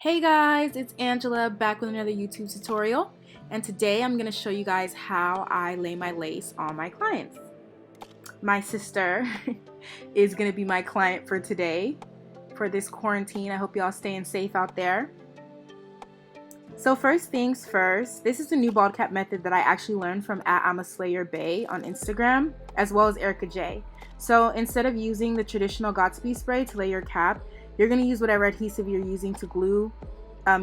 Hey guys, it's Angela back with another YouTube tutorial, and today I'm going to show you guys how I lay my lace on my clients. My sister is going to be my client for today for this quarantine. I hope y'all staying safe out there. So first things first, this is the new bald cap method that I actually learned from @I'mASlayerBay on Instagram, as well as Ericka J. So instead of using the traditional Gatsby spray to lay your cap, you're going to use whatever adhesive you're using to glue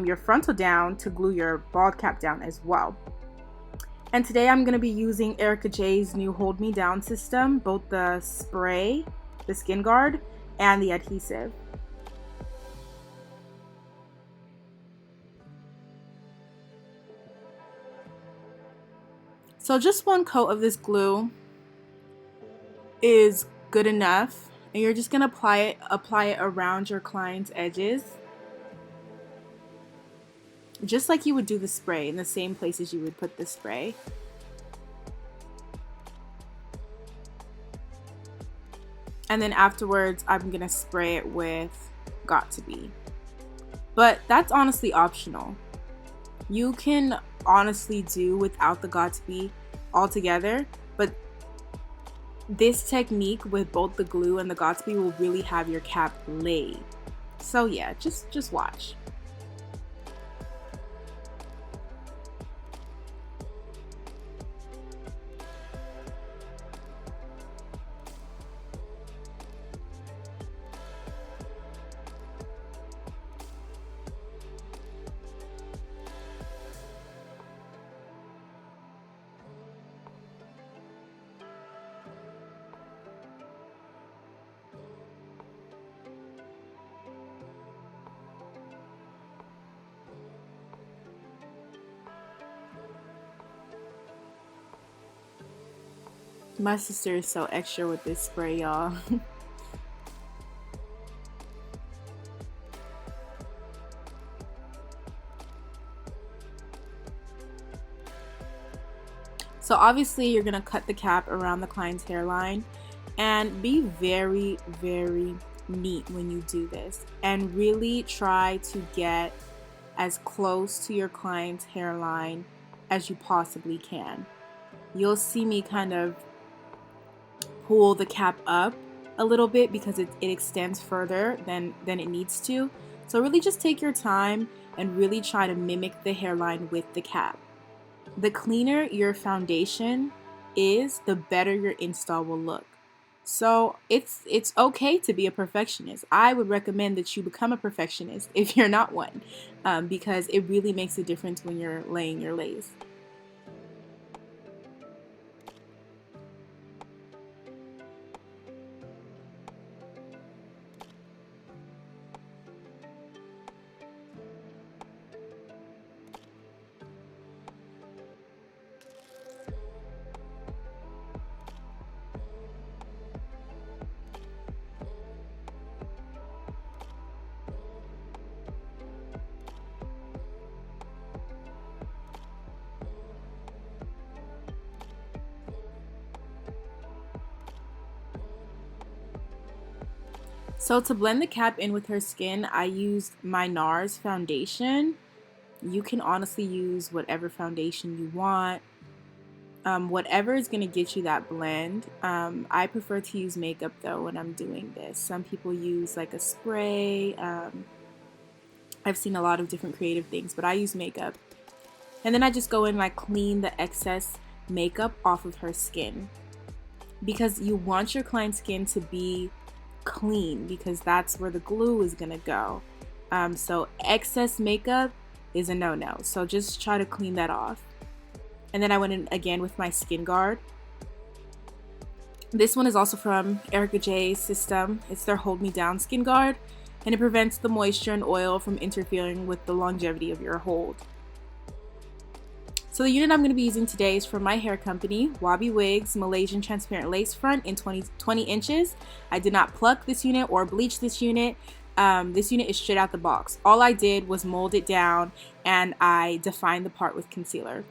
your frontal down to glue your bald cap down as well. And today I'm going to be using Ericka J's new Hold Me Down system, both the spray, the skin guard, and the adhesive. So just one coat of this glue is good enough. And you're just going to apply it around your client's edges, just like you would do the spray, in the same places you would put the spray. And then afterwards, I'm going to spray it with Got2b. But that's honestly optional. You can honestly do without the Got2b altogether, but this technique with both the glue and the Got2b will really have your cap laid. So yeah, just watch. My sister is so extra with this spray, y'all. So obviously you're gonna cut the cap around the client's hairline, and be very, very neat when you do this, and really try to get as close to your client's hairline as you possibly can. You'll see me kind of pull the cap up a little bit because it extends further than it needs to. So really just take your time and really try to mimic the hairline with the cap. The cleaner your foundation is, the better your install will look. So it's okay to be a perfectionist. I would recommend that you become a perfectionist if you're not one, because it really makes a difference when you're laying your lace. So to blend the cap in with her skin, I used my NARS foundation. You can honestly use whatever foundation you want. Whatever is going to get you that blend. I prefer to use makeup though when I'm doing this. Some people use like a spray. I've seen a lot of different creative things, but I use makeup. And then I just go in and I clean the excess makeup off of her skin. Because you want your client's skin to be clean, because that's where the glue is gonna go. So excess makeup is a no-no, so just try to clean that off. And then I went in again with my skin guard. This one is also from Ericka J's system. It's their Hold Me Down skin guard, and it prevents the moisture and oil from interfering with the longevity of your hold. So the unit I'm going to be using today is from my hair company, WabiWigs Malaysian Transparent Lace Front in 20 inches. I did not pluck this unit or bleach this unit. This unit is straight out the box. All I did was mold it down and I defined the part with concealer.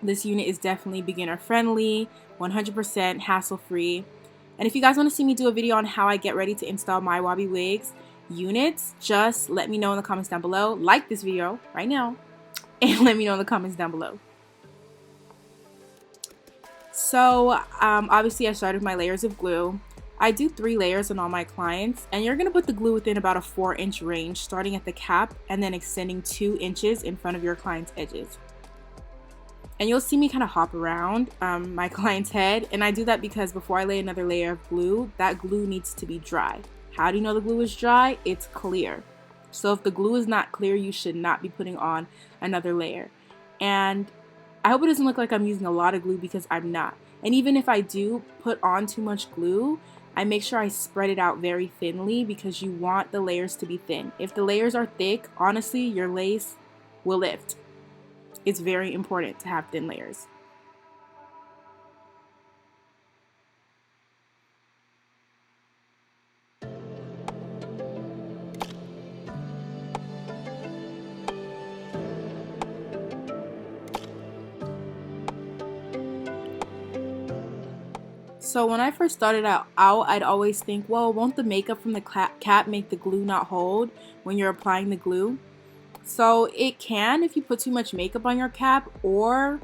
This unit is definitely beginner friendly, 100% hassle free. And if you guys want to see me do a video on how I get ready to install my WabiWigs units, just let me know in the comments down below. Like this video right now and let me know in the comments down below. So obviously I started with my layers of glue. I do 3 layers on all my clients, and you're going to put the glue within about a 4-inch range, starting at the cap and then extending 2 inches in front of your client's edges. And you'll see me kind of hop around my client's head, and I do that because before I lay another layer of glue, that glue needs to be dry. How do you know the glue is dry? It's clear. So if the glue is not clear, you should not be putting on another layer. And I hope it doesn't look like I'm using a lot of glue, because I'm not. And even if I do put on too much glue, I make sure I spread it out very thinly, because you want the layers to be thin. If the layers are thick, honestly, your lace will lift. It's very important to have thin layers. So when I first started out, I'd always think, well, won't the makeup from the cap make the glue not hold when you're applying the glue? So it can if you put too much makeup on your cap, or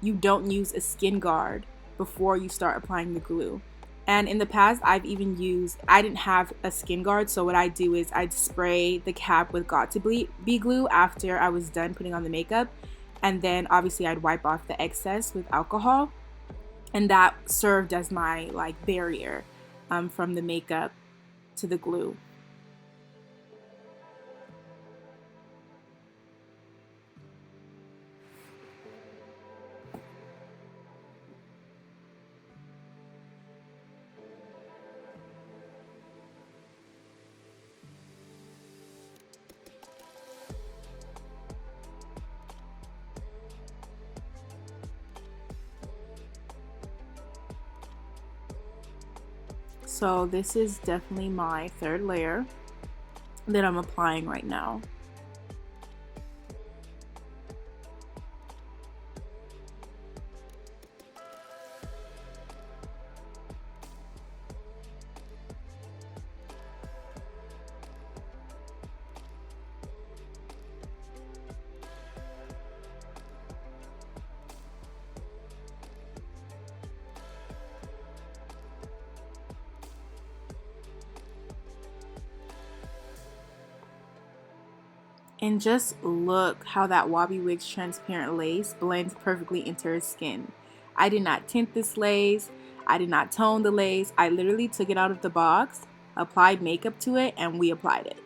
you don't use a skin guard before you start applying the glue. And in the past, I didn't have a skin guard, so what I'd do is I'd spray the cap with Got2b glue after I was done putting on the makeup, and then obviously I'd wipe off the excess with alcohol. And that served as my barrier from the makeup to the glue. So this is definitely my 3rd layer that I'm applying right now. And just look how that WabiWigs transparent lace blends perfectly into her skin. I did not tint this lace. I did not tone the lace. I literally took it out of the box, applied makeup to it, and we applied it.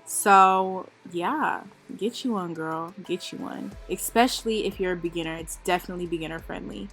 So yeah, get you one, girl. Get you one. Especially if you're a beginner. It's definitely beginner friendly.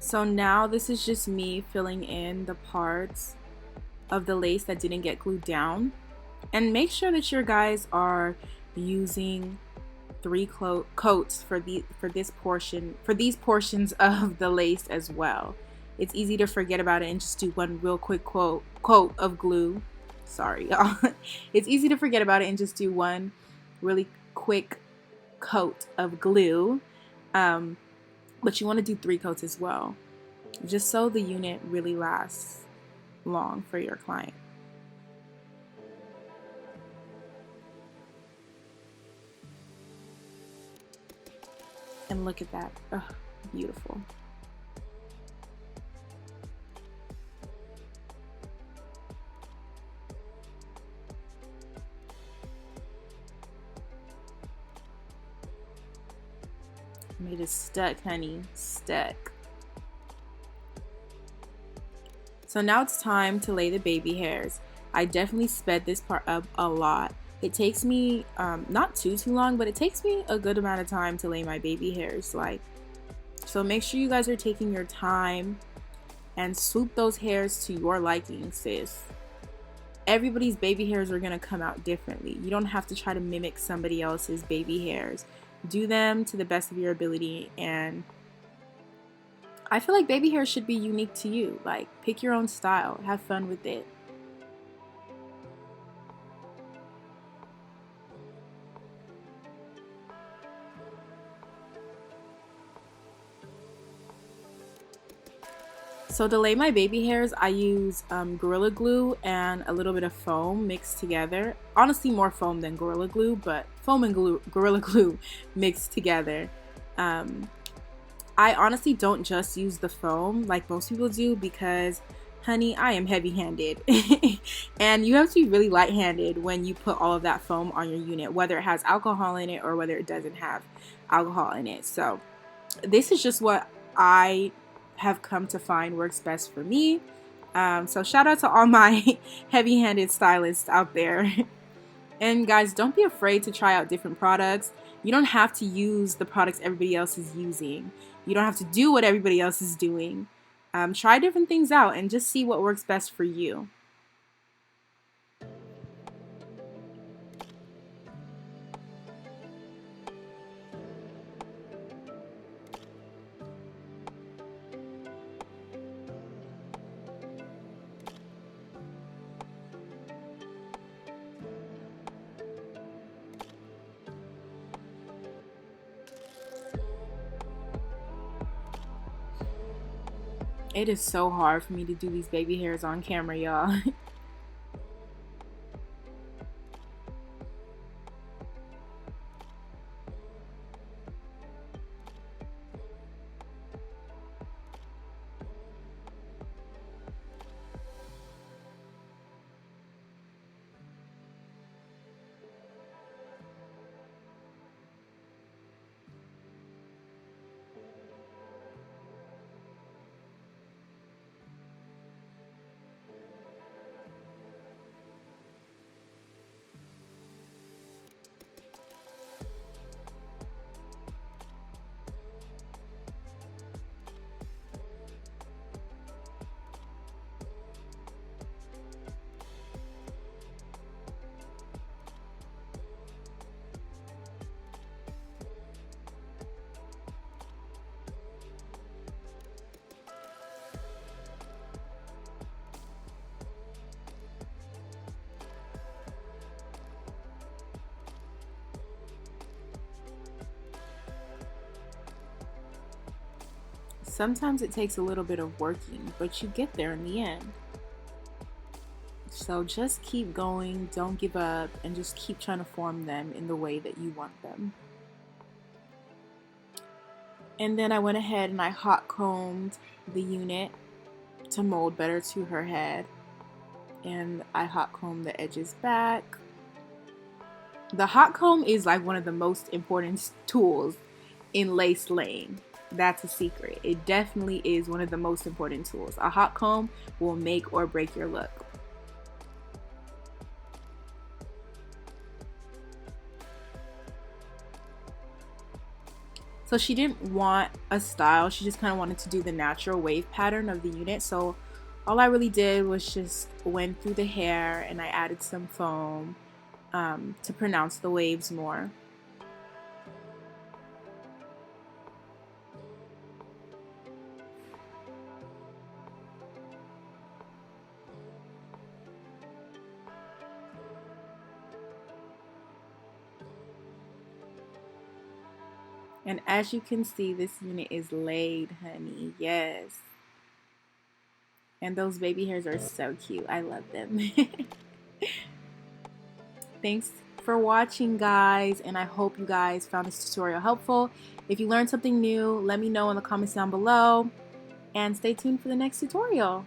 So now this is just me filling in the parts of the lace that didn't get glued down. And make sure that your guys are using 3 coats for these portions of the lace as well. It's easy to forget about it and just do one real quick coat of glue. Sorry, y'all. It's easy to forget about it and just do one really quick coat of glue. But you want to do 3 coats as well, just so the unit really lasts long for your client. And look at that. Ugh, beautiful. Made it stuck, honey. Stuck. So now it's time to lay the baby hairs. I definitely sped this part up a lot. It takes me not too long, but it takes me a good amount of time to lay my baby hairs. So make sure you guys are taking your time and swoop those hairs to your liking, sis. Everybody's baby hairs are gonna come out differently. You don't have to try to mimic somebody else's baby hairs. Do them to the best of your ability, and I feel like baby hair should be unique to you. Like, pick your own style, have fun with it. So to lay my baby hairs, I use Gorilla Glue and a little bit of foam mixed together. Honestly, more foam than Gorilla Glue, but foam and Gorilla Glue mixed together. I honestly don't just use the foam like most people do because, honey, I am heavy-handed. And you have to be really light-handed when you put all of that foam on your unit, whether it has alcohol in it or whether it doesn't have alcohol in it. So this is just what I have come to find works best for me. So shout out to all my heavy-handed stylists out there. And guys, don't be afraid to try out different products. You don't have to use the products everybody else is using. You don't have to do what everybody else is doing. Try different things out and just see what works best for you. It is so hard for me to do these baby hairs on camera, y'all. Sometimes it takes a little bit of working, but you get there in the end. So just keep going, don't give up, and just keep trying to form them in the way that you want them. And then I went ahead and I hot combed the unit to mold better to her head. And I hot combed the edges back. The hot comb is like one of the most important tools in lace laying. That's a secret. It definitely is one of the most important tools. A hot comb will make or break your look. So she didn't want a style, she just kind of wanted to do the natural wave pattern of the unit. So all I really did was just went through the hair and I added some foam to pronounce the waves more. And as you can see, this unit is laid, honey. Yes. And those baby hairs are so cute. I love them. Thanks for watching, guys, and I hope you guys found this tutorial helpful. If you learned something new, let me know in the comments down below, and stay tuned for the next tutorial.